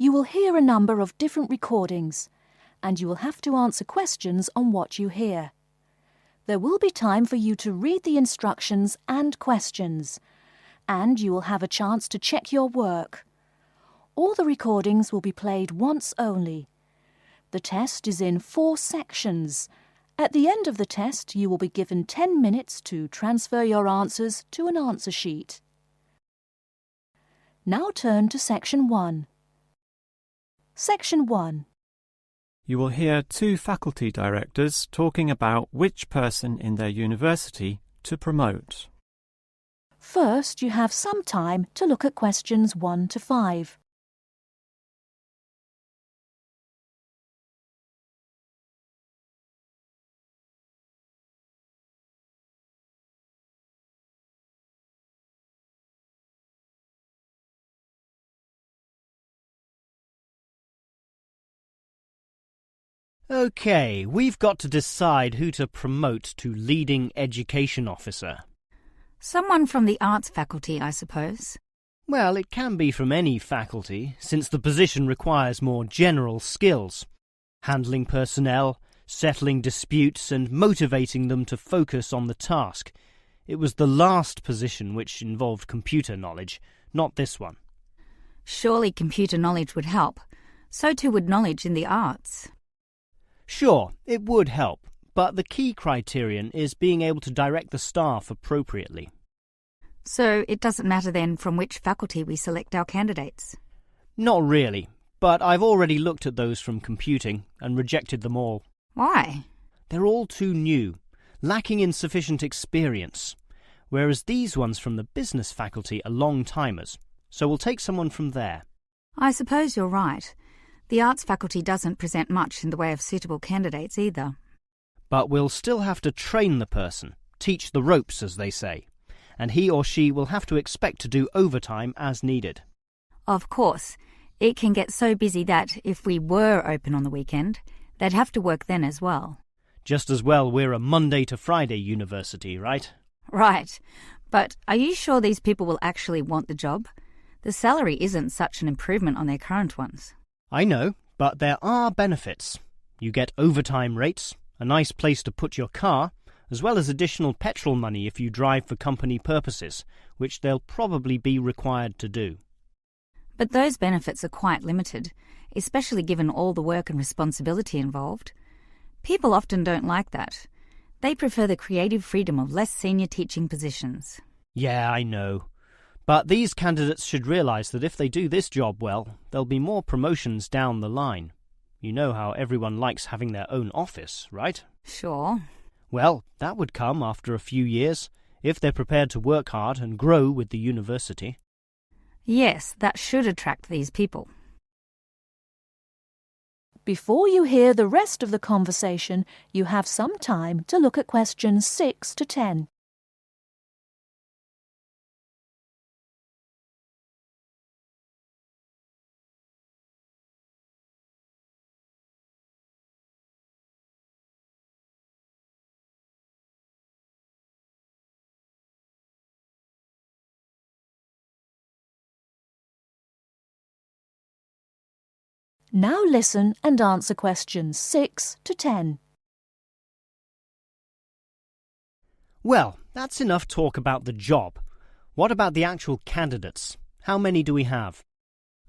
You will hear a number of different recordings, and you will have to answer questions on what you hear. There will be time for you to read the instructions and questions, and you will have a chance to check your work. All the recordings will be played once only. The test is in 4 sections. At the end of the test, you will be given 10 minutes to transfer your answers to an answer sheet. Now turn to Section 1. Section 1. You will hear 2 faculty directors talking about which person in their university to promote. First, you have some time to look at questions 1 to 5. OK, we've got to decide who to promote to leading education officer. Someone from the arts faculty, I suppose. Well, it can be from any faculty, since the position requires more general skills. Handling personnel, settling disputes and motivating them to focus on the task. It was the last position which involved computer knowledge, not this one. Surely computer knowledge would help. So too would knowledge in the arts. Sure, it would help, but the key criterion is being able to direct the staff appropriately. So it doesn't matter then from which faculty we select our candidates? Not really, but I've already looked at those from computing and rejected them all. Why? They're all too new, lacking in sufficient experience, whereas these ones from the business faculty are long-timers, so we'll take someone from there. I suppose you're right. The arts faculty doesn't present much in the way of suitable candidates either. But we'll still have to train the person, teach the ropes, as they say, and he or she will have to expect to do overtime as needed. Of course, it can get so busy that, if we were open on the weekend, they'd have to work then as well. Just as well we're a Monday to Friday university, right? Right. But are you sure these people will actually want the job? The salary isn't such an improvement on their current ones. I know, but there are benefits. You get overtime rates, a nice place to put your car, as well as additional petrol money if you drive for company purposes, which they'll probably be required to do. But those benefits are quite limited, especially given all the work and responsibility involved. People often don't like that. They prefer the creative freedom of less senior teaching positions. Yeah, I know. But these candidates should realise that if they do this job well, there'll be more promotions down the line. You know how everyone likes having their own office, right? Sure. Well, that would come after a few years, if they're prepared to work hard and grow with the university. Yes, that should attract these people. Before you hear the rest of the conversation, you have some time to look at questions 6 to 10. Now listen and answer questions 6 to 10. Well, that's enough talk about the job. What about the actual candidates? How many do we have?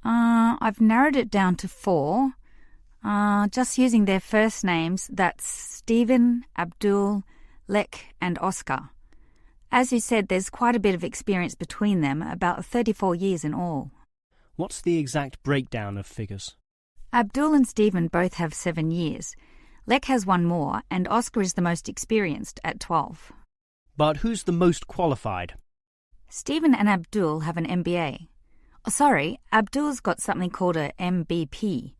I've narrowed it down to 4. Just using their first names, that's Stephen, Abdul, Lek and Oscar. As you said, there's quite a bit of experience between them, about 34 years in all. What's the exact breakdown of figures? Abdul and Stephen both have 7 years. Lek has 1 more, and Oscar is the most experienced at 12. But who's the most qualified? Stephen and Abdul have an MBA. Abdul's got something called a MBP,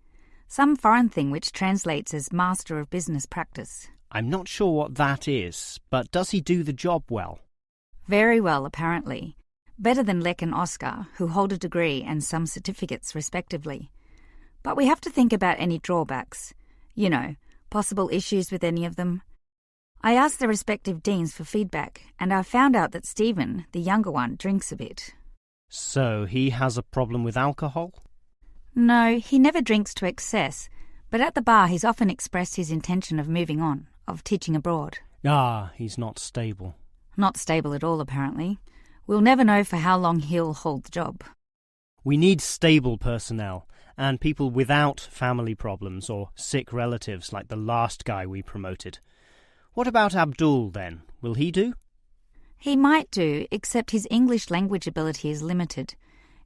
some foreign thing which translates as Master of Business Practice. I'm not sure what that is, but does he do the job well? Very well, apparently. Better than Lek and Oscar, who hold a degree and some certificates respectively. But we have to think about any drawbacks. You know, possible issues with any of them. I asked the respective deans for feedback, and I found out that Stephen, the younger one, drinks a bit. So he has a problem with alcohol? No, he never drinks to excess, but at the bar he's often expressed his intention of moving on, of teaching abroad. Ah, he's not stable. Not stable at all, apparently. We'll never know for how long he'll hold the job. We need stable personnel, and people without family problems or sick relatives like the last guy we promoted. What about Abdul, then? Will he do? He might do, except his English language ability is limited.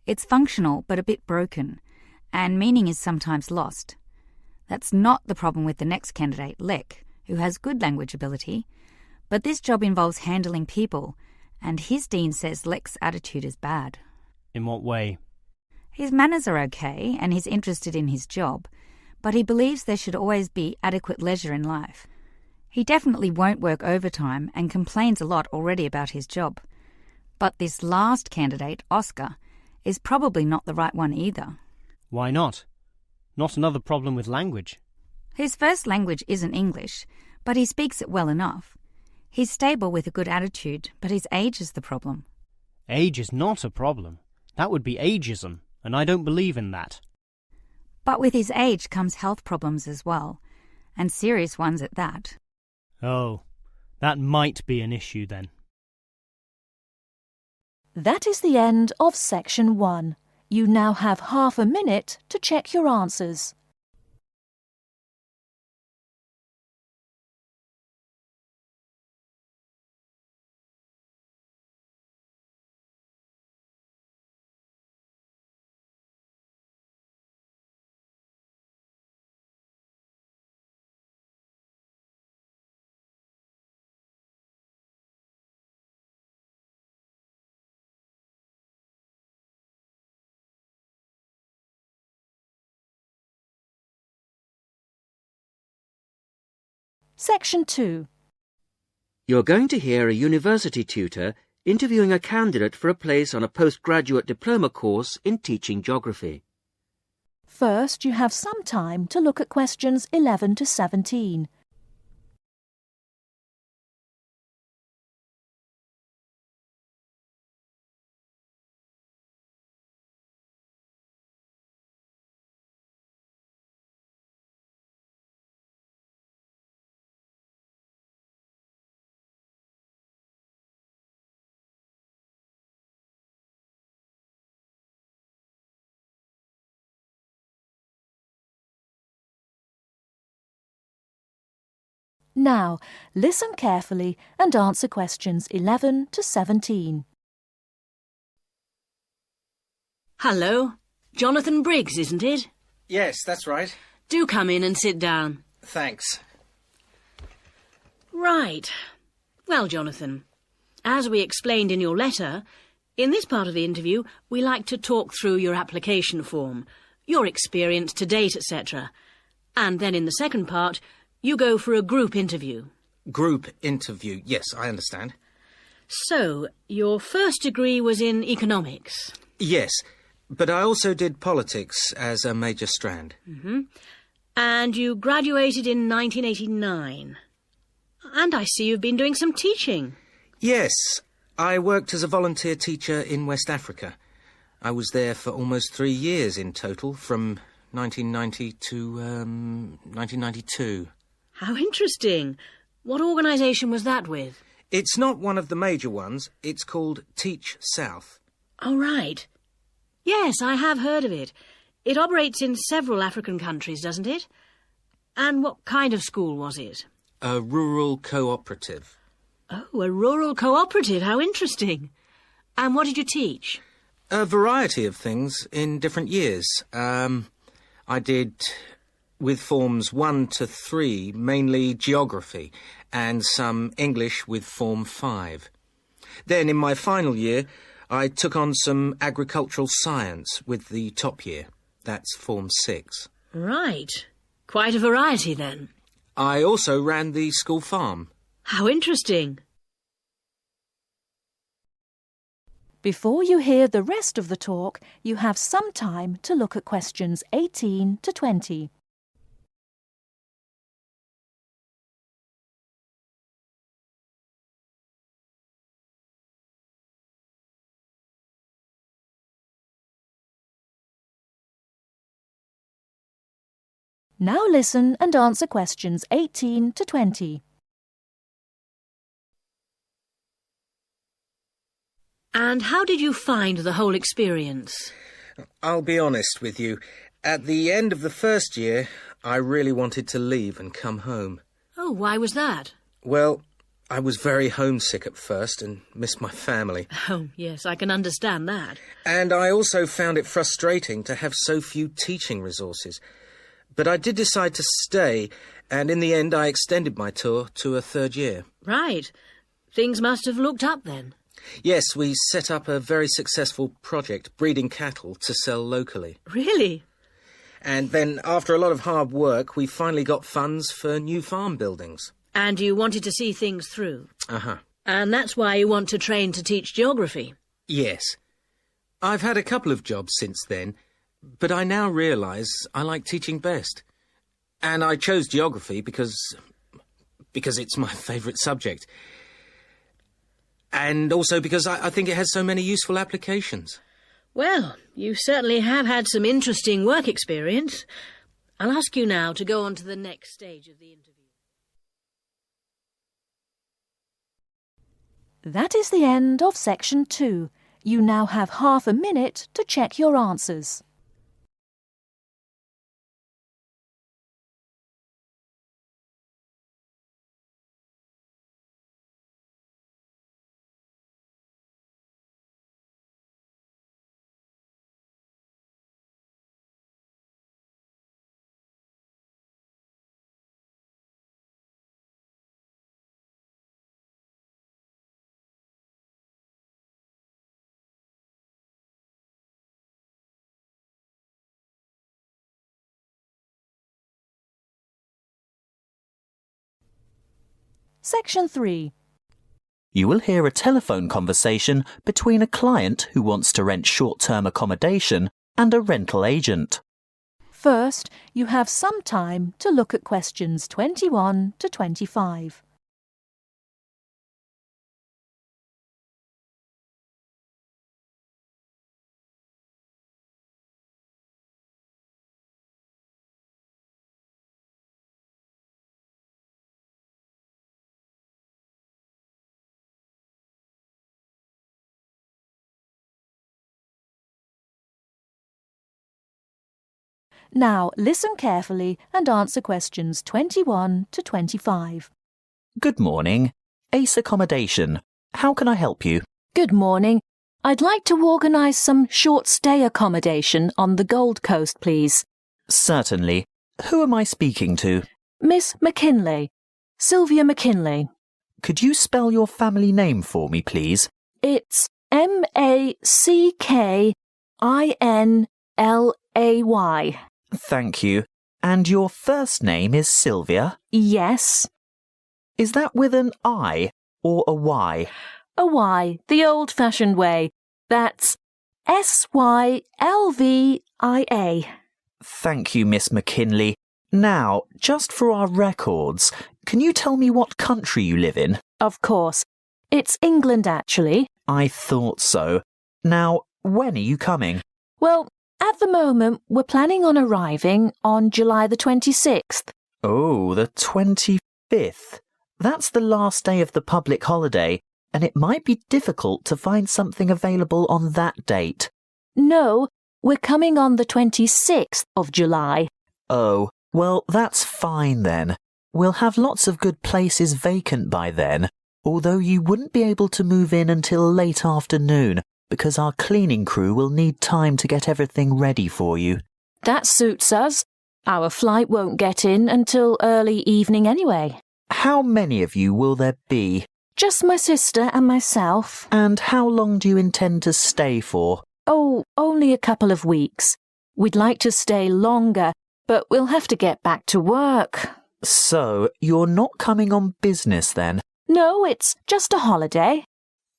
It's functional, but a bit broken, and meaning is sometimes lost. That's not the problem with the next candidate, Lek, who has good language ability, but this job involves handling people, and his dean says Lek's attitude is bad. In what way? His manners are okay, and he's interested in his job, but he believes there should always be adequate leisure in life. He definitely won't work overtime and complains a lot already about his job. But this last candidate, Oscar, is probably not the right one either. Why not? Not another problem with language. His first language isn't English, but he speaks it well enough. He's stable with a good attitude, but his age is the problem. Age is not a problem. That would be ageism, and I don't believe in that. But with his age comes health problems as well, and serious ones at that. Oh, that might be an issue then. That is the end of Section 1. You now have half a minute to check your answers. Section 2. You're going to hear a university tutor interviewing a candidate for a place on a postgraduate diploma course in teaching geography. First, you have some time to look at questions 11 to 17. Now, listen carefully and answer questions 11 to 17. Hello. Jonathan Briggs, isn't it? Yes, that's right. Do come in and sit down. Thanks. Right. Well, Jonathan, as we explained in your letter, in this part of the interview, we like to talk through your application form, your experience to date, etc. And then in the second part, you go for a group interview. Group interview. Yes, I understand. So, your first degree was in economics? Yes, but I also did politics as a major strand. And you graduated in 1989. And I see you've been doing some teaching. Yes, I worked as a volunteer teacher in West Africa. I was there for almost 3 years in total, from 1990 to 1992. How interesting. What organisation was that with? It's not one of the major ones. It's called Teach South. Oh, right. Yes, I have heard of it. It operates in several African countries, doesn't it? And what kind of school was it? A rural cooperative. Oh, a rural cooperative. How interesting. And what did you teach? A variety of things in different years. I did, with forms 1 to 3, mainly geography, and some English with form 5. Then, in my final year, I took on some agricultural science with the top year. That's form 6. Right. Quite a variety, then. I also ran the school farm. How interesting. Before you hear the rest of the talk, you have some time to look at questions 18 to 20. Now listen and answer questions 18 to 20. And how did you find the whole experience? I'll be honest with you. At the end of the first year, I really wanted to leave and come home. Oh, why was that? Well, I was very homesick at first and missed my family. Oh, yes, I can understand that. And I also found it frustrating to have so few teaching resources. But I did decide to stay, and in the end I extended my tour to a third year. Right. Things must have looked up then. Yes, we set up a very successful project, breeding cattle to sell locally. Really? And then, after a lot of hard work, we finally got funds for new farm buildings. And you wanted to see things through? Uh-huh. And that's why you want to train to teach geography? Yes. I've had a couple of jobs since then, but I now realise I like teaching best. And I chose geography because it's my favourite subject. And also because I think it has so many useful applications. Well, you certainly have had some interesting work experience. I'll ask you now to go on to the next stage of the interview. That is the end of section 2. You now have half a minute to check your answers. Section 3. You will hear a telephone conversation between a client who wants to rent short-term accommodation and a rental agent. First, you have some time to look at questions 21 to 25. Now, listen carefully and answer questions 21 to 25. Good morning. Ace Accommodation. How can I help you? Good morning. I'd like to organise some short stay accommodation on the Gold Coast, please. Certainly. Who am I speaking to? Miss McKinley. Sylvia McKinley. Could you spell your family name for me, please? It's Mackinlay. Thank you. And your first name is Sylvia? Yes. Is that with an I or a Y? A Y, the old-fashioned way. That's Sylvia. Thank you, Miss McKinley. Now, just for our records, can you tell me what country you live in? Of course. It's England, actually. I thought so. Now, when are you coming? Well, at the moment, we're planning on arriving on July the 26th. Oh, the 25th. That's the last day of the public holiday, and it might be difficult to find something available on that date. No, we're coming on the 26th of July. Oh, well, that's fine then. We'll have lots of good places vacant by then, although you wouldn't be able to move in until late afternoon, because our cleaning crew will need time to get everything ready for you. That suits us. Our flight won't get in until early evening anyway. How many of you will there be? Just my sister and myself. And how long do you intend to stay for? Oh, only a couple of weeks. We'd like to stay longer, but we'll have to get back to work. So, you're not coming on business then? No, it's just a holiday.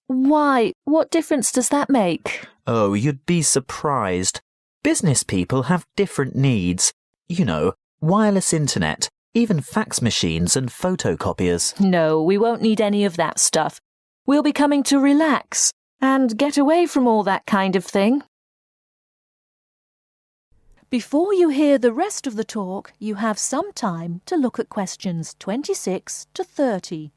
Why? What difference does that make? Oh, you'd be surprised. Business people have different needs. You know, wireless internet, even fax machines and photocopiers. No, we won't need any of that stuff. We'll be coming to relax and get away from all that kind of thing. Before you hear the rest of the talk, you have some time to look at questions 26 to 30.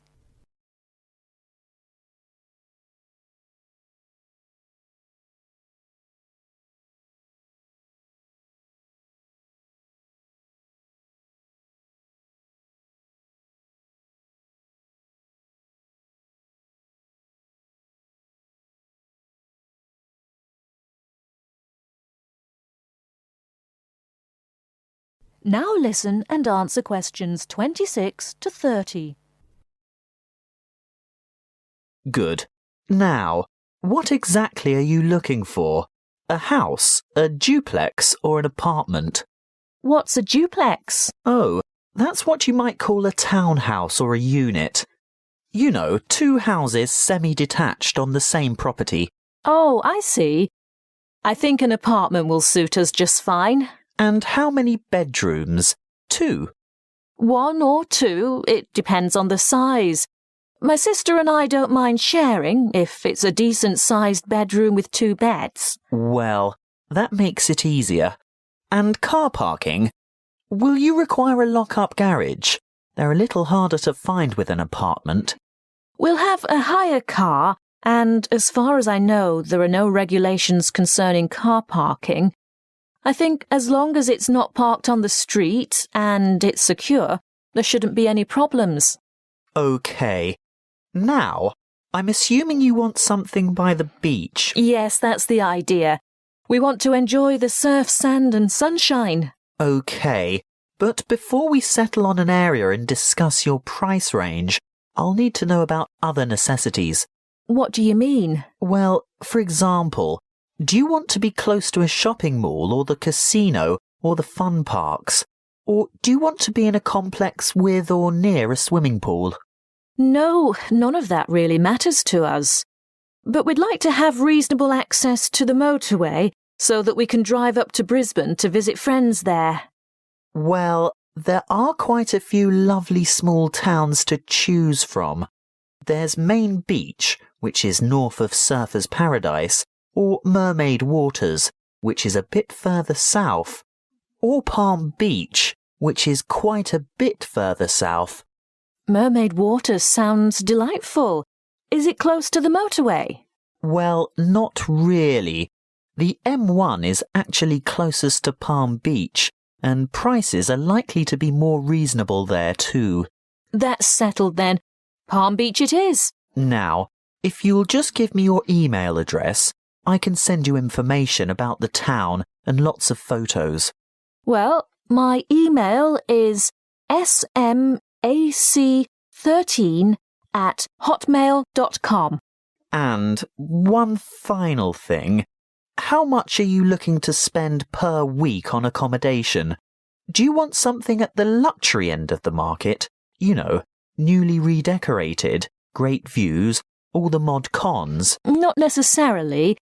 Now listen and answer questions 26 to 30. Good. Now, what exactly are you looking for? A house, a duplex, or an apartment? What's a duplex? Oh, that's what you might call a townhouse or a unit. You know, two houses semi-detached on the same property. Oh, I see. I think an apartment will suit us just fine. And how many bedrooms? 2. 1 or 2, it depends on the size. My sister and I don't mind sharing if it's a decent-sized bedroom with 2 beds. Well, that makes it easier. And car parking? Will you require a lock-up garage? They're a little harder to find with an apartment. We'll have a hire car, and as far as I know, there are no regulations concerning car parking. I think as long as it's not parked on the street and it's secure, there shouldn't be any problems. OK. Now, I'm assuming you want something by the beach. Yes, that's the idea. We want to enjoy the surf, sand and sunshine. OK, but before we settle on an area and discuss your price range, I'll need to know about other necessities. What do you mean? Well, for example, do you want to be close to a shopping mall or the casino or the fun parks? Or do you want to be in a complex with or near a swimming pool? No, none of that really matters to us. But we'd like to have reasonable access to the motorway so that we can drive up to Brisbane to visit friends there. Well, there are quite a few lovely small towns to choose from. There's Main Beach, which is north of Surfer's Paradise, or Mermaid Waters, which is a bit further south, or Palm Beach, which is quite a bit further south. Mermaid Waters sounds delightful. Is it close to the motorway? Well, not really. The M1 is actually closest to Palm Beach, and prices are likely to be more reasonable there too. That's settled then. Palm Beach it is. Now, if you'll just give me your email address, I can send you information about the town and lots of photos. Well, my email is smac13@hotmail.com. And one final thing. How much are you looking to spend per week on accommodation? Do you want something at the luxury end of the market? You know, newly redecorated, great views, all the mod cons? Not necessarily.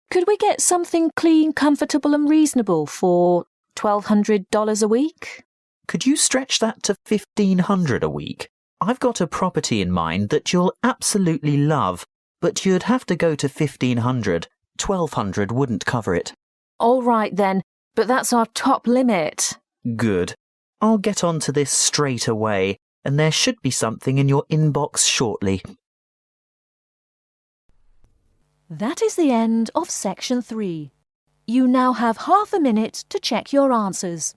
Could we get something clean, comfortable and reasonable for $1,200 a week? Could you stretch that to $1,500 a week? I've got a property in mind that you'll absolutely love, but you'd have to go to $1,500. $1,200 wouldn't cover it. All right then, but that's our top limit. Good. I'll get onto this straight away, and there should be something in your inbox shortly. That is the end of section 3. You now have half a minute to check your answers.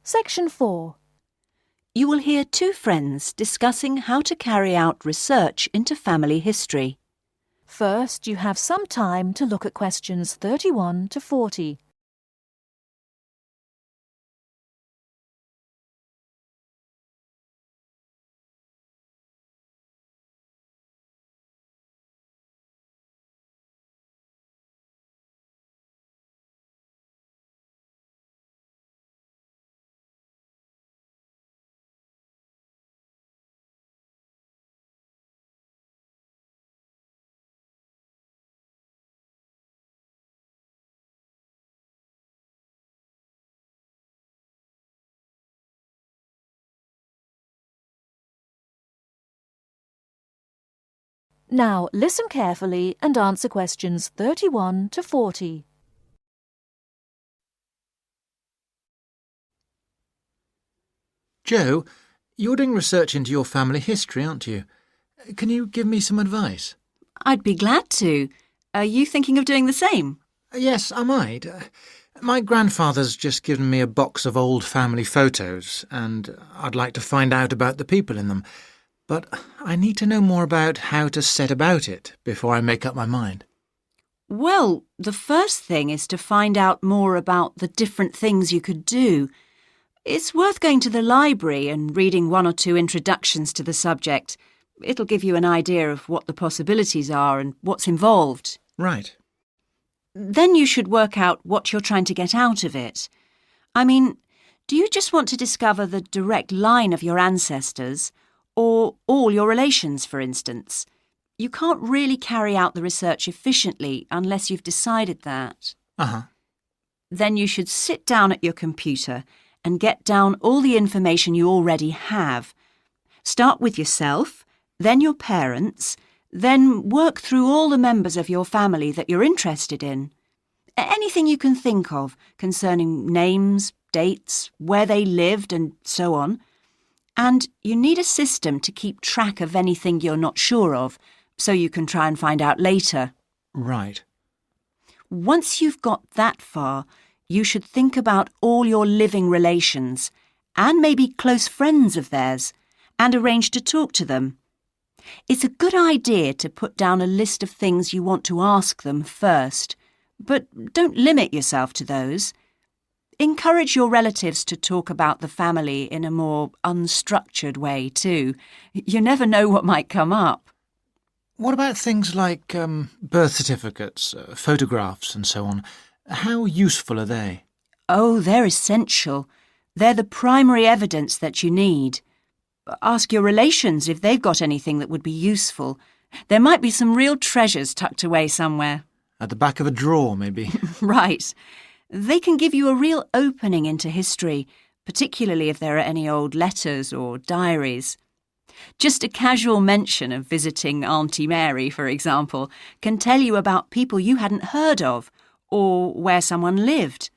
Section 4. You will hear 2 friends discussing how to carry out research into family history. First, you have some time to look at questions 31 to 40. Now listen carefully and answer questions 31 to 40. Joe, you're doing research into your family history, aren't you? Can you give me some advice? I'd be glad to. Are you thinking of doing the same? Yes, I might. My grandfather's just given me a box of old family photos, and I'd like to find out about the people in them. But I need to know more about how to set about it before I make up my mind. Well, the first thing is to find out more about the different things you could do. It's worth going to the library and reading 1 or 2 introductions to the subject. It'll give you an idea of what the possibilities are and what's involved. Right. Then you should work out what you're trying to get out of it. I mean, do you just want to discover the direct line of your ancestors, or all your relations, for instance? You can't really carry out the research efficiently unless you've decided that. Uh-huh. Then you should sit down at your computer and get down all the information you already have. Start with yourself, then your parents, then work through all the members of your family that you're interested in. Anything you can think of concerning names, dates, where they lived and so on. And you need a system to keep track of anything you're not sure of, so you can try and find out later. Right. Once you've got that far, you should think about all your living relations, and maybe close friends of theirs, and arrange to talk to them. It's a good idea to put down a list of things you want to ask them first, but don't limit yourself to those. Encourage your relatives to talk about the family in a more unstructured way too. You never know what might come up. What about things like birth certificates, photographs and so on? How useful are they? Oh, they're essential. They're the primary evidence that you need. Ask your relations if they've got anything that would be useful. There might be some real treasures tucked away somewhere. At the back of a drawer, maybe? Right. They can give you a real opening into history, particularly if there are any old letters or diaries. Just a casual mention of visiting Auntie Mary, for example, can tell you about people you hadn't heard of, or where someone lived.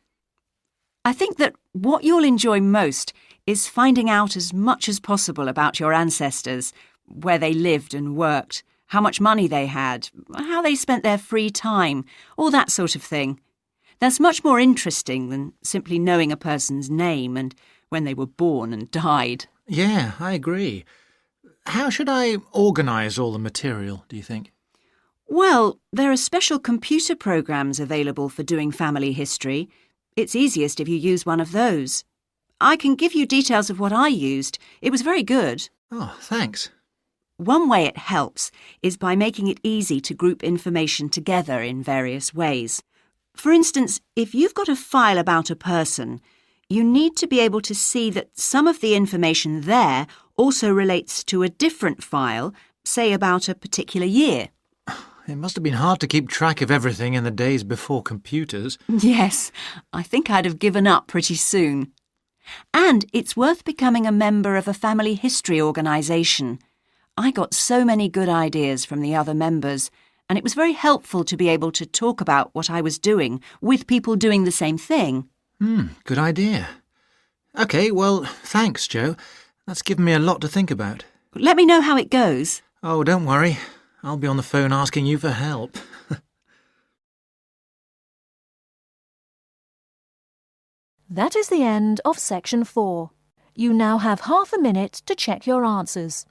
I think that what you'll enjoy most is finding out as much as possible about your ancestors, where they lived and worked, how much money they had, how they spent their free time, all that sort of thing. That's much more interesting than simply knowing a person's name and when they were born and died. Yeah, I agree. How should I organise all the material, do you think? Well, there are special computer programs available for doing family history. It's easiest if you use one of those. I can give you details of what I used. It was very good. Oh, thanks. One way it helps is by making it easy to group information together in various ways. For instance, if you've got a file about a person, you need to be able to see that some of the information there also relates to a different file, say about a particular year. It must have been hard to keep track of everything in the days before computers. Yes, I think I'd have given up pretty soon. And it's worth becoming a member of a family history organisation. I got so many good ideas from the other members, and it was very helpful to be able to talk about what I was doing with people doing the same thing. Good idea. OK, well, thanks, Joe. That's given me a lot to think about. Let me know how it goes. Oh, don't worry. I'll be on the phone asking you for help. That is the end of section 4. You now have half a minute to check your answers.